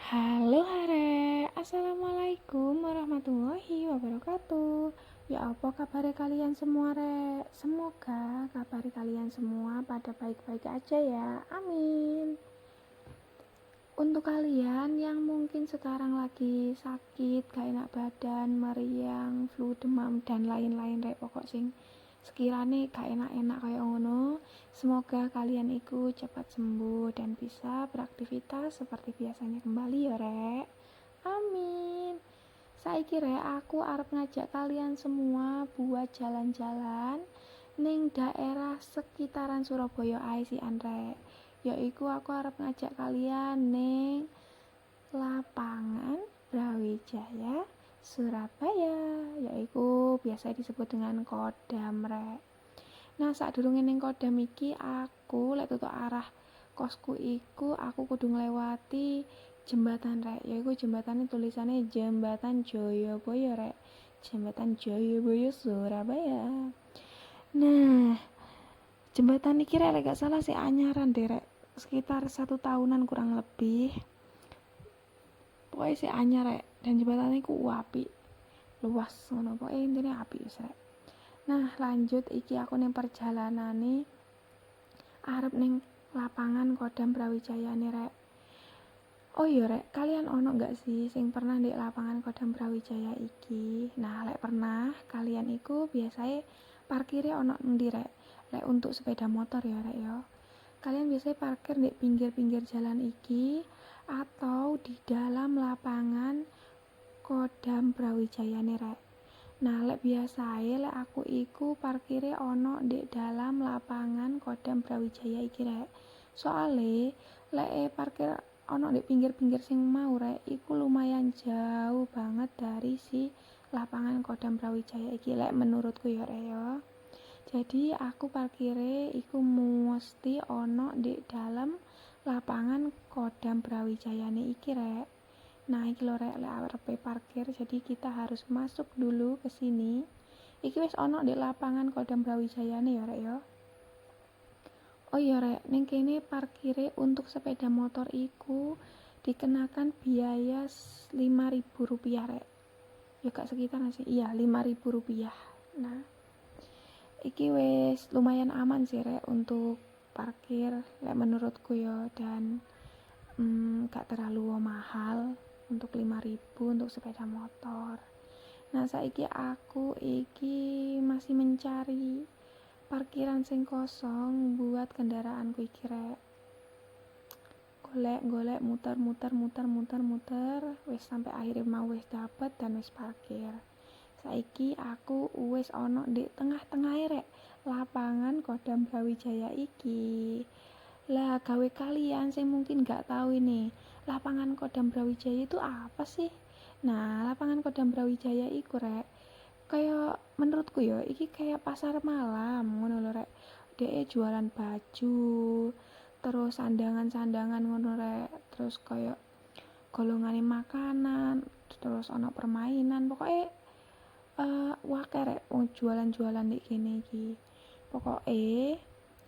Halo Hare, Assalamualaikum warahmatullahi wabarakatuh. Ya apa kabar kalian semua Re? Semoga kabar kalian semua pada baik-baik aja ya, amin. Untuk kalian yang mungkin sekarang lagi sakit, gak enak badan, meriang, flu, demam, dan lain-lain Re, pokok sing sekiranya gak enak-enak kayak ngono, semoga kalian iku cepat sembuh dan bisa beraktivitas seperti biasanya kembali ya Rek. Amin. Saiki Rek, aku arep ngajak kalian semua buat jalan-jalan ning daerah sekitaran Surabaya ae sih Rek. Yaiku aku arep ngajak kalian ning lapangan Brawijaya Surabaya, yaiku biasa disebut dengan Kodam Rek. Nah, sadurunge ning Kodam iki aku lek tutuk arah kosku iku aku kudu nglewati jembatan Rek. Yaiku jembatane tulisane Jembatan Jayabaya Rek. Jembatan Jayabaya Surabaya. Nah, jembatan iki Rek gak salah sih anyaran deh Rek. Sekitar 1 tahunan kurang lebih. Pokoknya sih anyar Rek. Dan jembatan iku apik. Luas ngono. Pokoknya intine apik wis Rek. Nah, lanjut iki aku ning perjalanane arep ning lapangan Kodam Brawijaya nih Rek. Oh iya Rek, kalian ono gak sih sing pernah di lapangan Kodam Brawijaya iki? Nah, lek pernah, kalian iku biasanya parkirnya ono endi Rek? Lek untuk sepeda motor ya Rek ya. Kalian biasanya parkir di pinggir-pinggir jalan iki atau di dalam lapangan Kodam Brawijaya nih Rek. Nah, lek biasae lek aku iku parkire ono di dalam lapangan Kodam Brawijaya iki Rek. Soale lek parkir ono di pinggir-pinggir sing mau Rek, iku lumayan jauh banget dari si lapangan Kodam Brawijaya iki lek menurutku ya Rek ya. Jadi aku parkire iku mesti ono di dalam lapangan Kodam Brawijaya iki Rek. Nah, iki lho Rek, lek arepe parkir, jadi kita harus masuk dulu ke sini. Iki wis ono di lapangan Kodam Brawijaya ya Rek ya. Oh iya Rek, ning kene parkire untuk sepeda motor iku dikenakan biaya Rp5.000 Rek. Ya gak sekitar sih. Iya, Rp5.000. Nah, iki wis lumayan aman sih Rek untuk parkir lek menurutku ya, dan gak terlalu mahal untuk 5.000 untuk sepeda motor. Nah, saiki aku iki masih mencari parkiran sing kosong buat kendaraanku iki Rek. Golek muter wis sampai akhirnya mau wis dapet dan wis parkir. Saiki aku wis ono di tengah-tengah Rek lapangan Kodam Brawijaya iki. Lah gawe kalian sing mungkin gak tahu ini, lapangan Kodam Brawijaya itu apa sih? Nah, lapangan Kodam Brawijaya iku Rek, kayak menurutku ya iki kayak pasar malam ngono lho Rek. Dhek jualan baju, terus sandangan-sandangan ngono Rek, terus kayak golongane makanan, terus ono permainan, pokoknya wake Rek wong jualan-jualan di kene iki. Pokoke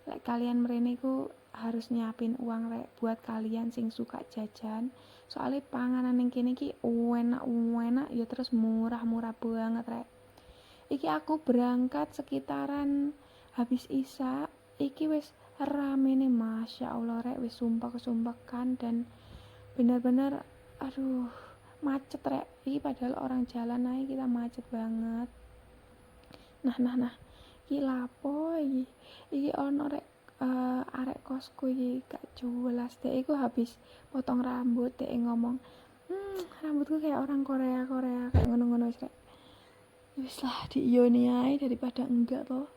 lek kalian mrene iku harus nyiapin uang Rek buat kalian sing suka jajan. Soalnya panganan ning kene iki enak-enak ya, terus murah-murah banget Rek. Iki aku berangkat sekitaran habis isya, iki wis rame nih Masya Allah Rek, wis sumpah kesumpekan dan bener-bener aduh macet Rek. Iki padahal orang jalan aja kita macet banget. Nah, iki lapo iki ono Rek, arek kosku iki gak jelas, dek iku habis potong rambut, dek ngomong rambutku kayak orang Korea kayak ngono-ngono Rek. Wis lah diiyoni ae daripada enggak toh.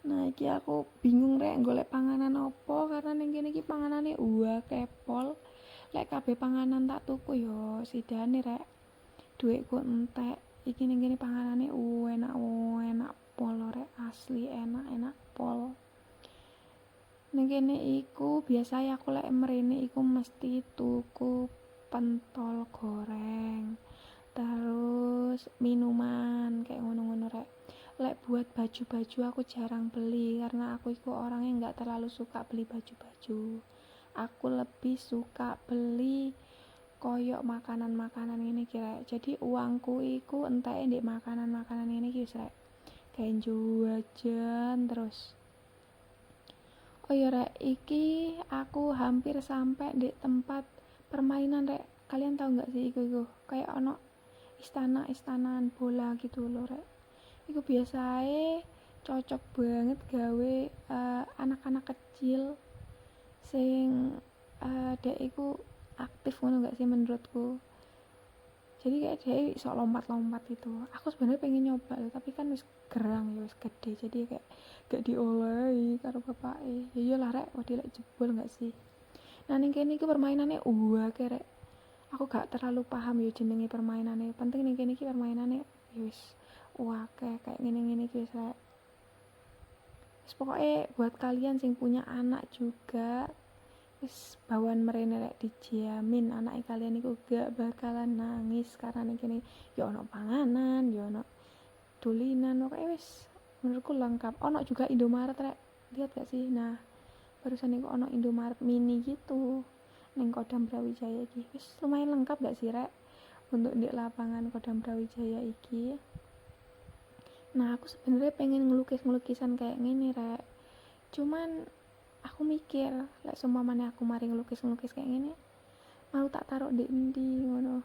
Nah, iki aku bingung Rek golek panganan opo karena ning kene iki panganane kepol. Lek kabeh panganan tak tuku yo sidane Rek. Duitku entek. Iki ning kene panganane enak pol Rek, asli enak pol. Ning kene iku biasanya aku lek mrene iku mesti tuku pentol goreng. Terus minuman kayak ngono-ngono Rek. Lek buat baju-baju aku jarang beli karena aku itu orangnya nggak terlalu suka beli baju-baju. Aku lebih suka beli koyok makanan-makanan ini kira. Jadi uangku iku enteke ndek makanan-makanan ini iki wis rek. Kayak jajan terus. Oh ya rek, iki aku hampir sampai di tempat permainan rek. Kalian tahu nggak sih iku kayak ono istana-istanaan bola gitu loh rek. Iku biasae cocok banget gawe anak-anak kecil sing dek iku aktif ngono gak sih menurutku. Jadi kayak dia sok lompat-lompat gitu. Aku sebenarnya pengen nyoba loh, tapi kan wis gerang ya wis gede, jadi kayak gak diolehi karo bapake. Ya iyalah rek, wedi lek jebol gak sih. Nah ning kene iki permainannya kayak rek. Aku gak terlalu paham ya jenenge permainannya. Penting ning kene iki permainannya ya wis kayak ngene-ngene iki wis rek. Wis pokoknya buat kalian sing punya anak juga wis bawaan merene rek, dijamin anak kalian iku gak bakalan nangis karena ning kene ya ono panganan, ya ono dulinan, pokoknya wis menurutku lengkap. Ono juga Indomaret rek, lihat gak sih? Nah barusan iku ono Indomaret mini gitu ning Kodam Brawijaya iki. Wis lumayan lengkap gak sih rek untuk di lapangan Kodam Brawijaya iki. Nah aku sebenarnya pengen ngelukis-ngelukisan kayak gini rek, cuman aku mikir lek seumpamane aku mari ngelukis-ngelukis kayak gini mau tak taruh di endi ngono,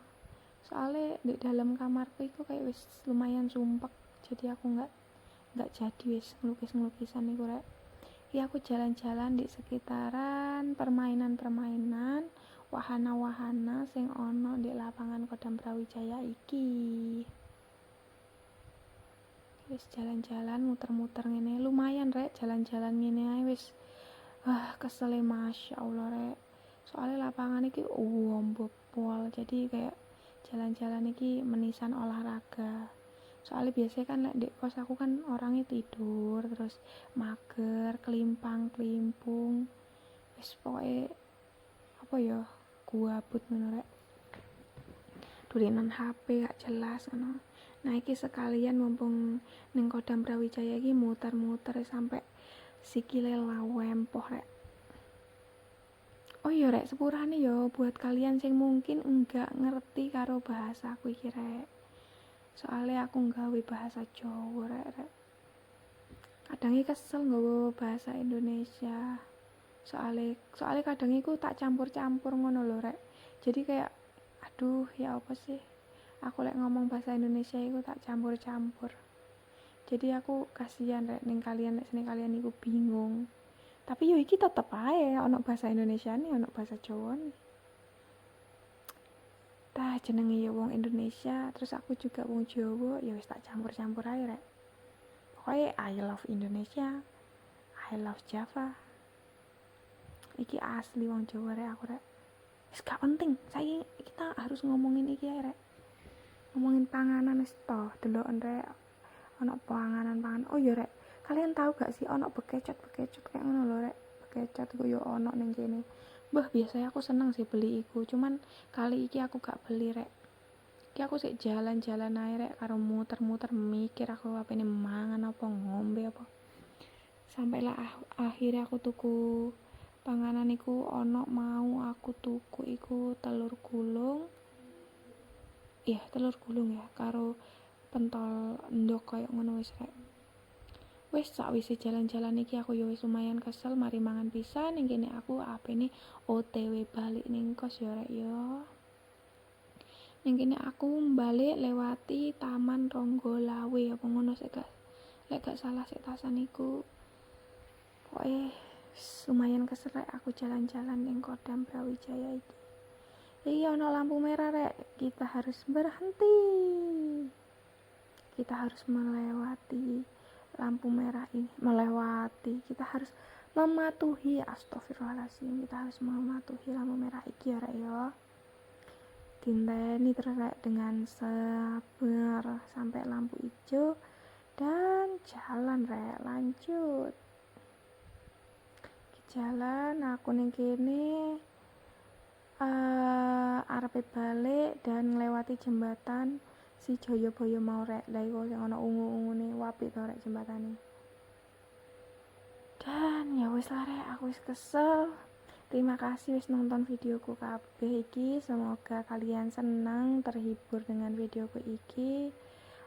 soalnya di dalam kamarku itu kayak wis lumayan sumpek, jadi aku nggak jadi wis ngelukis-ngelukisan iku rek. Ya aku jalan-jalan di sekitaran permainan-permainan wahana-wahana sing ono di lapangan Kodam Brawijaya iki. Wis jalan-jalan muter-muter ngene lumayan rek, jalan-jalan ngene ae wis kesel masya Allah rek, soalnya lapangan iki bopol, jadi kayak jalan-jalan iki menisan olahraga. Soalnya biasanya kan di kos aku kan orangnya tidur terus mager kelimpang kelimpung wis pokoknya apa ya gabut ngono rek, dulinan HP gak jelas ngono. Nah iki sekalian mumpung ning Kodam Brawijaya iki muter-muter sampai sikile lawempoh rek. Oh iya rek, sepurane yo buat kalian sing mungkin enggak ngerti karo bahasa aku iki rek. Soalnya aku nggawe bahasa Jawa rek. Kadang kesel nggawe bahasa Indonesia. Soalnya kadang iku tak campur-campur ngono lho rek. Jadi kayak aduh ya apa sih? Aku lek ngomong bahasa Indonesia iku tak campur-campur. Jadi aku kasihan rek ning kalian lek sene kalian iku bingung. Tapi yo iki tetep ae ono bahasa Indonesia nih, ono bahasa Jawa nih. Tah jenenge ya wong Indonesia, terus aku juga wong Jawa, ya wis tak campur-campur ae rek. Pokoknya I love Indonesia, I love Java. Iki asli wong Jawa rek aku rek. Wis gak penting, saya kita harus ngomongin iki ae rek. Ngomongin panganan wis toh, deloken rek. Ono panganan. Oh ya rek, kalian tahu gak sih ono bekecot kayak ngono lho rek. Bekecot iku yo ono ning kene. Bah biasanya aku seneng sih beli iku, cuman kali iki aku gak beli rek. Iki aku sik jalan-jalan ae rek karo muter-muter mikir aku apa ini mangan apa ngombe apa. Sampailah akhirnya aku tuku panganan iku ono mau aku tuku iku telur gulung. Iya, telur gulung ya karo pentol endok koyo ngono wis rek. Wis sakwise jalan-jalan iki aku yo wis lumayan kesel mari mangan pisan ning kene aku apene OTW balik ning kos yo rek yo. Ning kene aku balik lewati Taman Ronggolawe apa ngono sik gak lek gak salah sik tasan iku. Pokoke lumayan kesel rek aku jalan-jalan ning Kodam Brawijaya iki. Iya ono lampu merah rek, kita harus berhenti. Kita harus melewati lampu merah ini, kita harus mematuhi, astagfirullahaladzim, kita harus mematuhi lampu merah iki ya rek ya. Dinteni terus rek dengan sabar sampai lampu hijau dan jalan rek lanjut. Jalan aku ning kene arepe balik dan nglewati jembatan si Joyoboyo mau rek, lha iku sing ana ungu-ungune apik to rek jembatane. Dan ya wis lah rek, aku wis kesel. Terima kasih wis nonton videoku kabeh iki. Semoga kalian senang, terhibur dengan videoku iki.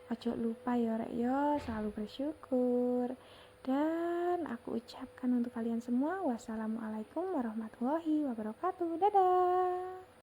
Ojo lupa ya rek yo, selalu bersyukur. Dan aku ucapkan untuk kalian semua, wassalamualaikum warahmatullahi wabarakatuh. Dadah.